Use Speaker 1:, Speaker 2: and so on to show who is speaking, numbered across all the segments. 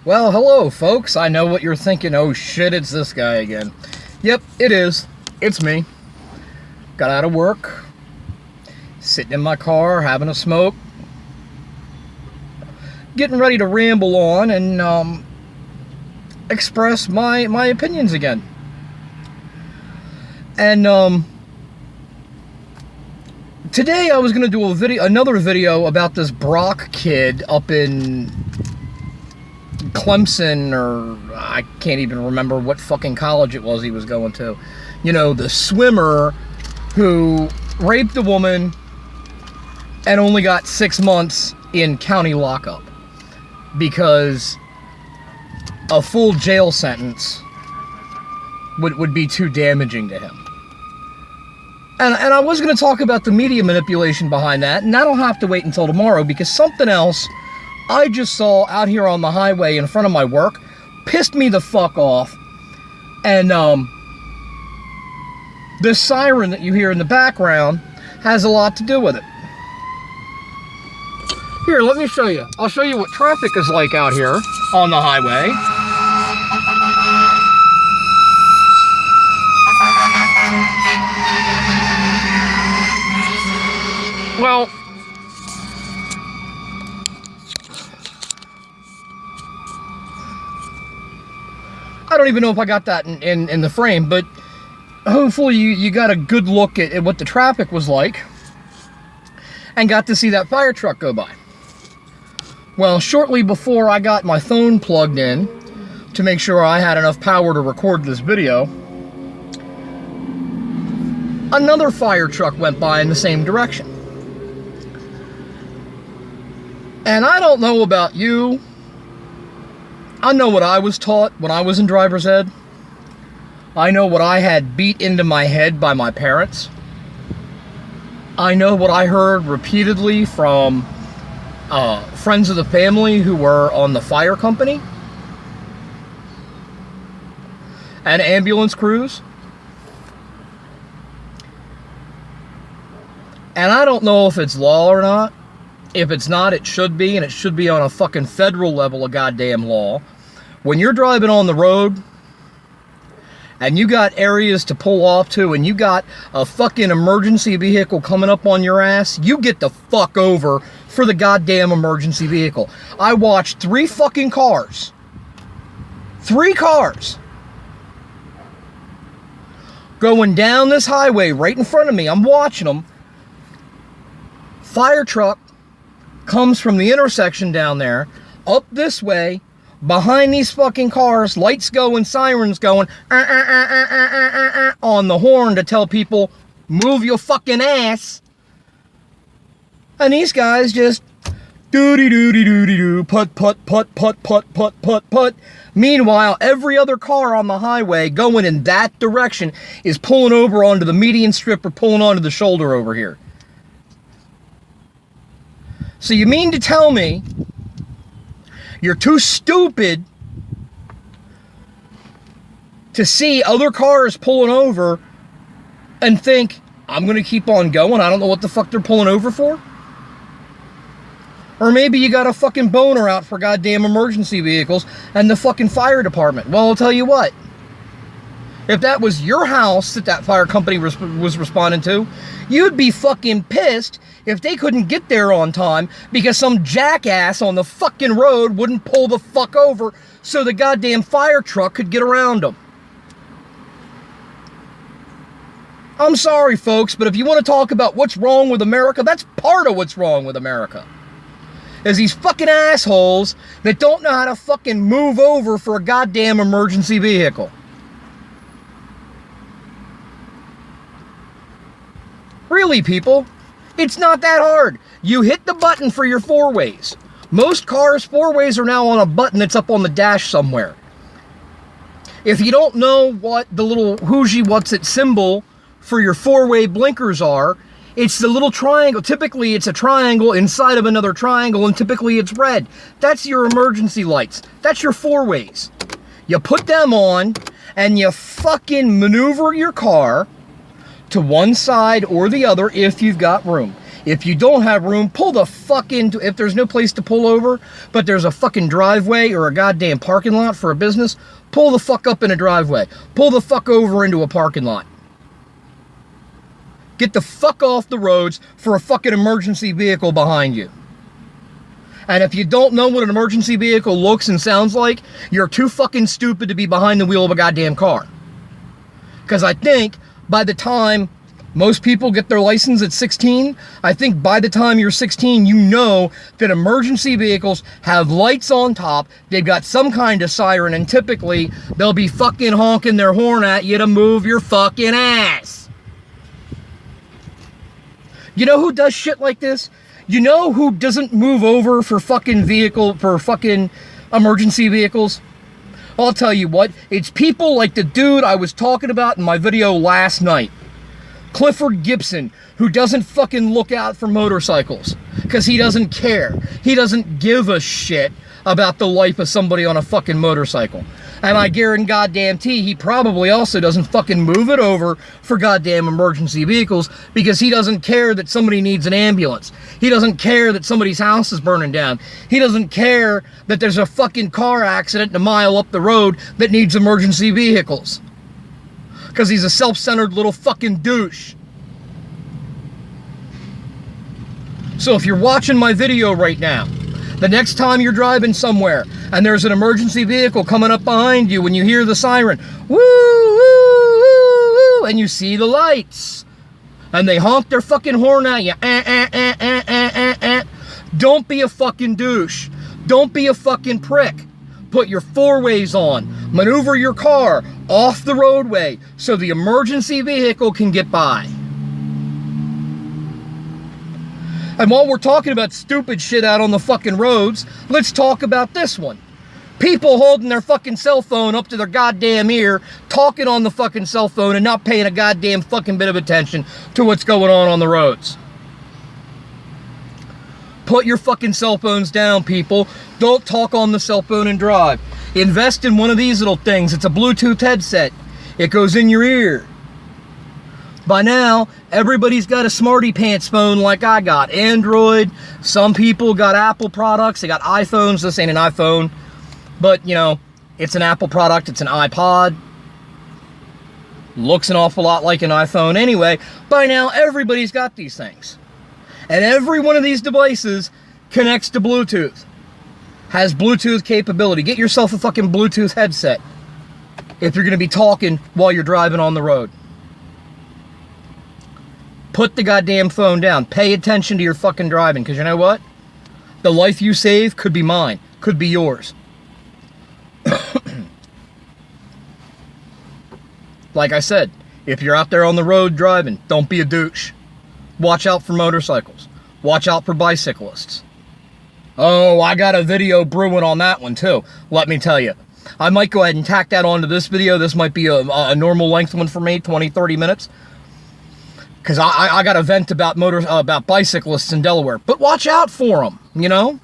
Speaker 1: Well, hello, folks. I know what you're thinking. Oh, shit, it's this guy again. Yep, it is. It's me. Got out of work. Sitting in my car, having a smoke. Getting ready to ramble on and express my opinions again. And today I was going to do another video about this Brock kid up in Clemson, or I can't even remember what fucking college it was he was going to. You know, the swimmer who raped a woman and only got 6 months in county lockup because a full jail sentence would be too damaging to him. And I was going to talk about the media manipulation behind that, and that'll have to wait until tomorrow because something else I just saw out here on the highway in front of my work pissed me the fuck off. And this siren that you hear in the background has a lot to do with it. Here, let me show you. I'll show you what traffic is like out here on the highway. Well, I don't even know if I got that in the frame, but hopefully you got a good look at what the traffic was like and got to see that fire truck go by. Well, shortly before I got my phone plugged in to make sure I had enough power to record this video, another fire truck went by in the same direction. And I don't know about you. I know what I was taught when I was in driver's ed. I know what I had beat into my head by my parents. I know what I heard repeatedly from friends of the family who were on the fire company and ambulance crews. And I don't know if it's law or not. If it's not, it should be, and it should be on a fucking federal level of goddamn law. When you're driving on the road and you got areas to pull off to and you got a fucking emergency vehicle coming up on your ass, you get the fuck over for the goddamn emergency vehicle. I watched 3 fucking cars. 3 cars going down this highway right in front of me. I'm watching them. Fire truck comes from the intersection down there, up this way, behind these fucking cars, lights going, sirens going, on the horn to tell people, move your fucking ass. And these guys just doody-doody-doody-doo, put. Meanwhile, every other car on the highway going in that direction is pulling over onto the median strip or pulling onto the shoulder over here. So you mean to tell me you're too stupid to see other cars pulling over and think, I'm going to keep on going, I don't know what the fuck they're pulling over for? Or maybe you got a fucking boner out for goddamn emergency vehicles and the fucking fire department. Well, I'll tell you what. If that was your house that fire company was responding to, you'd be fucking pissed if they couldn't get there on time because some jackass on the fucking road wouldn't pull the fuck over so the goddamn fire truck could get around them. I'm sorry, folks, but if you want to talk about what's wrong with America, that's part of what's wrong with America. Is these fucking assholes that don't know how to fucking move over for a goddamn emergency vehicle. Really, people, it's not that hard. You hit the button for your 4-ways. Most cars, 4-ways are now on a button that's up on the dash somewhere. If you don't know what the little what's it symbol for your 4-way blinkers are, it's the little triangle. Typically, it's a triangle inside of another triangle, and typically it's red. That's your emergency lights. That's your 4-ways. You put them on, and you fucking maneuver your car to one side or the other if you've got room. If you don't have room, pull the fuck into, if there's no place to pull over, but there's a fucking driveway or a goddamn parking lot for a business, pull the fuck up in a driveway. Pull the fuck over into a parking lot. Get the fuck off the roads for a fucking emergency vehicle behind you. And if you don't know what an emergency vehicle looks and sounds like, you're too fucking stupid to be behind the wheel of a goddamn car. Because I think by the time most people get their license at 16, I think by the time you're 16, you know that emergency vehicles have lights on top, they've got some kind of siren, and typically they'll be fucking honking their horn at you to move your fucking ass. You know who does shit like this? You know who doesn't move over for fucking emergency vehicles? I'll tell you what, it's people like the dude I was talking about in my video last night. Clifford Gibson, who doesn't fucking look out for motorcycles. Because he doesn't care. He doesn't give a shit about the life of somebody on a fucking motorcycle. And I guarantee he probably also doesn't fucking move it over for goddamn emergency vehicles because he doesn't care that somebody needs an ambulance. He doesn't care that somebody's house is burning down. He doesn't care that there's a fucking car accident a mile up the road that needs emergency vehicles. Because he's a self-centered little fucking douche. So if you're watching my video right now, the next time you're driving somewhere and there's an emergency vehicle coming up behind you when you hear the siren, woo, woo, woo, woo, and you see the lights, and they honk their fucking horn at you, don't be a fucking douche. Don't be a fucking prick. Put your four-ways on. Maneuver your car off the roadway so the emergency vehicle can get by. And while we're talking about stupid shit out on the fucking roads, let's talk about this one. People holding their fucking cell phone up to their goddamn ear, talking on the fucking cell phone and not paying a goddamn fucking bit of attention to what's going on the roads. Put your fucking cell phones down, people. Don't talk on the cell phone and drive. Invest in one of these little things. It's a Bluetooth headset. It goes in your ear. By now, everybody's got a smarty pants phone like I got. Android. Some people got Apple products. They got iPhones. This ain't an iPhone. But, you know, it's an Apple product. It's an iPod. Looks an awful lot like an iPhone anyway. By now, everybody's got these things. And every one of these devices connects to Bluetooth. Has Bluetooth capability. Get yourself a fucking Bluetooth headset if you're going to be talking while you're driving on the road. Put the goddamn phone down. Pay attention to your fucking driving, because you know what? The life you save could be mine. Could be yours. Like I said, if you're out there on the road driving, don't be a douche. Watch out for motorcycles. Watch out for bicyclists. Oh, I got a video brewing on that one too. Let me tell you. I might go ahead and tack that onto this video. This might be a normal length one for me, 20, 30 minutes. Because I got a vent about bicyclists in Delaware. But watch out for them, you know?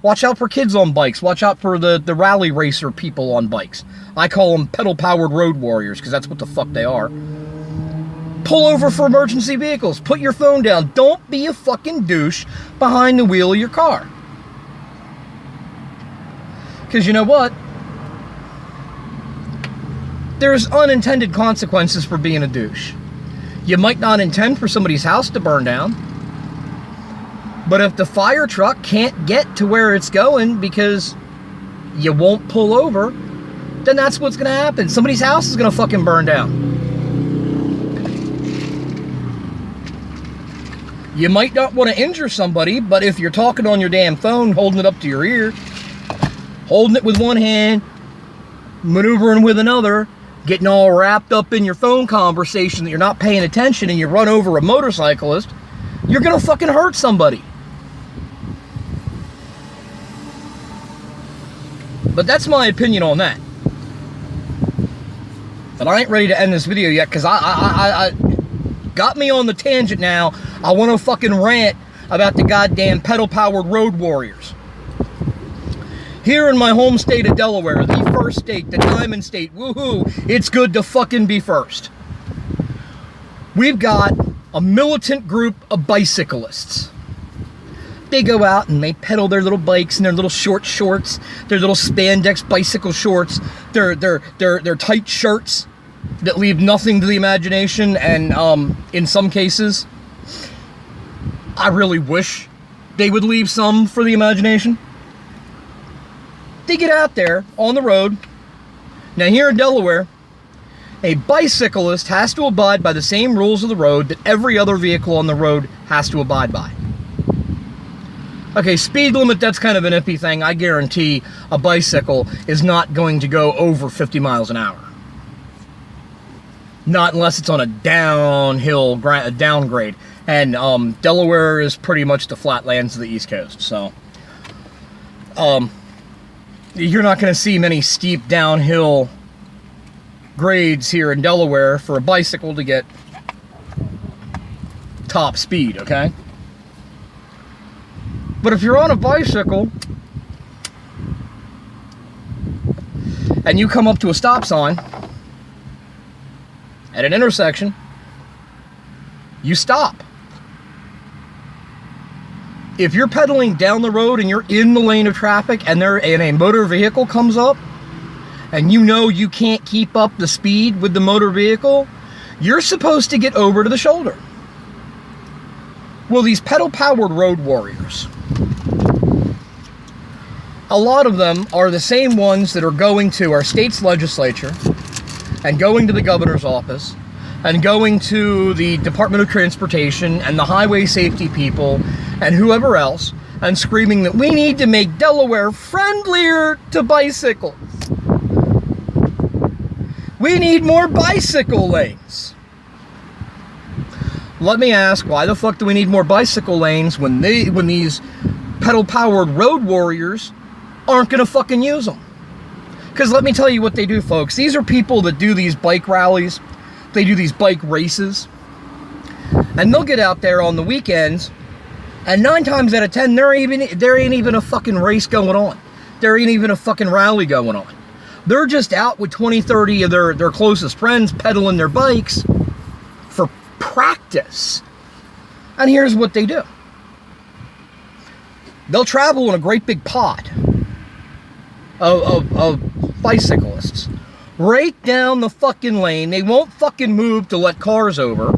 Speaker 1: Watch out for kids on bikes. Watch out for the rally racer people on bikes. I call them pedal-powered road warriors, because that's what the fuck they are. Pull over for emergency vehicles. Put your phone down. Don't be a fucking douche behind the wheel of your car. Because you know what? There's unintended consequences for being a douche. You might not intend for somebody's house to burn down. But if the fire truck can't get to where it's going because you won't pull over, then that's what's going to happen. Somebody's house is going to fucking burn down. You might not want to injure somebody, but if you're talking on your damn phone, holding it up to your ear, holding it with one hand, maneuvering with another, getting all wrapped up in your phone conversation that you're not paying attention, and you run over a motorcyclist, you're going to fucking hurt somebody. But that's my opinion on that. And I ain't ready to end this video yet, because I got me on the tangent now. I want to fucking rant about the goddamn pedal-powered road warriors. Here in my home state of Delaware, the first state, the Diamond State, woohoo, it's good to fucking be first. We've got a militant group of bicyclists. They go out and they pedal their little bikes in their little short shorts, their little spandex bicycle shorts, their tight shirts that leave nothing to the imagination, and in some cases, I really wish they would leave some for the imagination. They get out there on the road. Now here in Delaware, a bicyclist has to abide by the same rules of the road that every other vehicle on the road has to abide by. Okay, speed limit, that's kind of an iffy thing. I guarantee a bicycle is not going to go over 50 miles an hour. Not unless it's on a downgrade. And Delaware is pretty much the flatlands of the East Coast. So, you're not going to see many steep downhill grades here in Delaware for a bicycle to get top speed, okay? But if you're on a bicycle and you come up to a stop sign at an intersection, you stop. If you're pedaling down the road and you're in the lane of traffic and a motor vehicle comes up and you know you can't keep up the speed with the motor vehicle, you're supposed to get over to the shoulder. Well, these pedal-powered road warriors, a lot of them are the same ones that are going to our state's legislature and going to the governor's office and going to the Department of Transportation and the highway safety people and whoever else and screaming that we need to make Delaware friendlier to bicycles. We need more bicycle lanes. Let me ask, why the fuck do we need more bicycle lanes when these pedal-powered road warriors aren't gonna fucking use them? Because let me tell you what they do, folks. These are people that do these bike rallies. They do these bike races. And they'll get out there on the weekends, and 9 times out of 10, there ain't even a fucking race going on. There ain't even a fucking rally going on. They're just out with 20, 30 of their closest friends pedaling their bikes for practice. And here's what they do. They'll travel in a great big pod of bicyclists right down the fucking lane. They won't fucking move to let cars over.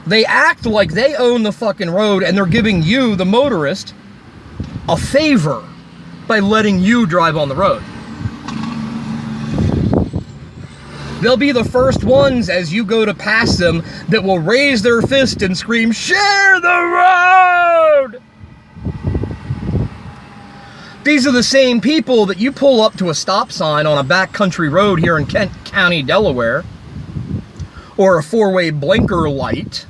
Speaker 1: They act like they own the fucking road and they're giving you, the motorist, a favor by letting you drive on the road. They'll be the first ones as you go to pass them that will raise their fist and scream, "Share the road!" These are the same people that you pull up to a stop sign on a backcountry road here in Kent County, Delaware, or a 4-way blinker light,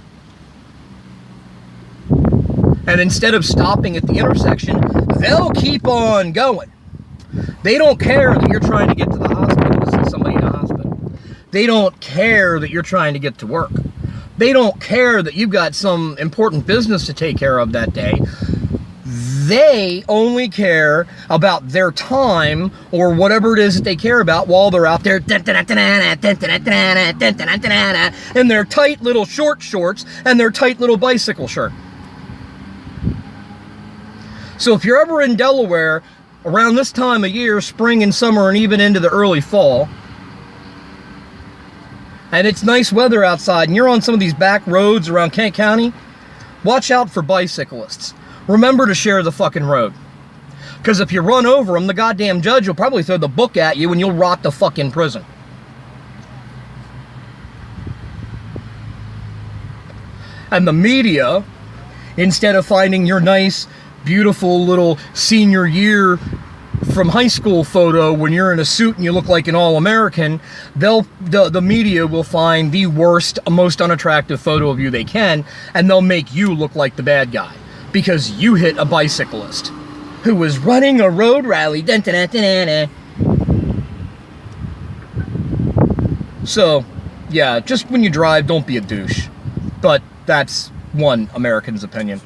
Speaker 1: and instead of stopping at the intersection, they'll keep on going. They don't care that you're trying to get to the hospital to see somebody in the hospital. They don't care that you're trying to get to work. They don't care that you've got some important business to take care of that day. They only care about their time or whatever it is that they care about while they're out there in their tight little short shorts and their tight little bicycle shirt. So if you're ever in Delaware around this time of year, spring and summer and even into the early fall, and it's nice weather outside and you're on some of these back roads around Kent County, watch out for bicyclists. Remember to share the fucking road. Because if you run over them, the goddamn judge will probably throw the book at you and you'll rot the fuck in prison. And the media, instead of finding your nice, beautiful little senior year from high school photo when you're in a suit and you look like an all-American, the media will find the worst, most unattractive photo of you they can, and they'll make you look like the bad guy. Because you hit a bicyclist who was running a road rally. So, yeah, just when you drive, don't be a douche. But that's one American's opinion.